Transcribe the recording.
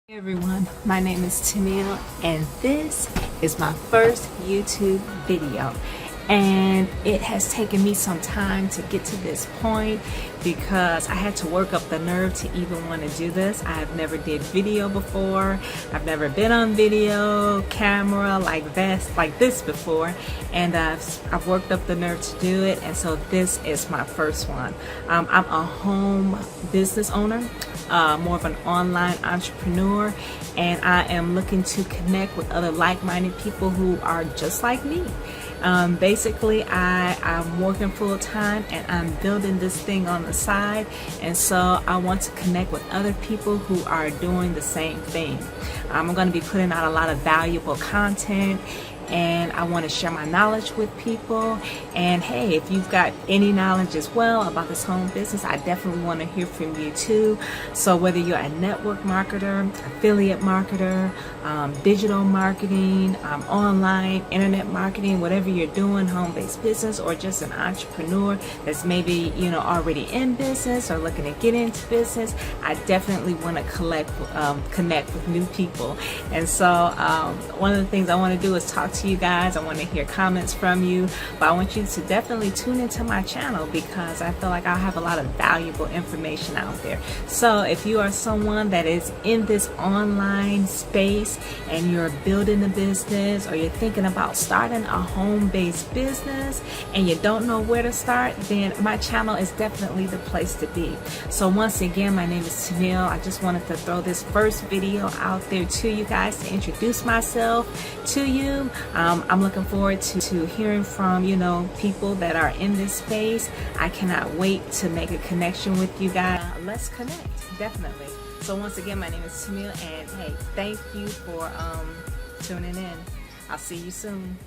Hey everyone, my name is Tamil and this is my first YouTube video, and it has taken me some time to get to this point because I had to work up the nerve to even want to do this. I have never did video before. I've never been on video camera like this before, and I've worked up the nerve to do it, and so this is my first one. I'm a home business owner, more of an online entrepreneur, and I am looking to connect with other like-minded people who are just like me. Basically, I'm working full-time and I'm building this thing on the side, and so I want to connect with other people who are doing the same thing. I'm going to be putting out a lot of valuable content, and I want to share my knowledge with people. And hey, if you've got any knowledge as well about this home business, I definitely want to hear from you too. So whether you're a network marketer, affiliate marketer, digital marketing, online internet marketing, whatever you're doing, home-based business, or just an entrepreneur that's maybe already in business or looking to get into business, I definitely want to connect with new people. And so one of the things I want to do is talk to you guys. I want to hear comments from you, but I want you to definitely tune into my channel because I feel like I'll have a lot of valuable information out there. So if you are someone that is in this online space and you're building a business, or you're thinking about starting a home-based business and you don't know where to start, then my channel is definitely the place to be. So once again, my name is Tamil. I just wanted to throw this first video out there to you guys to introduce myself to you. I'm looking forward to hearing from people that are in this space. I cannot wait to make a connection with you guys. Let's connect, definitely. So once again, my name is Tamil, and hey, thank you for tuning in. I'll see you soon.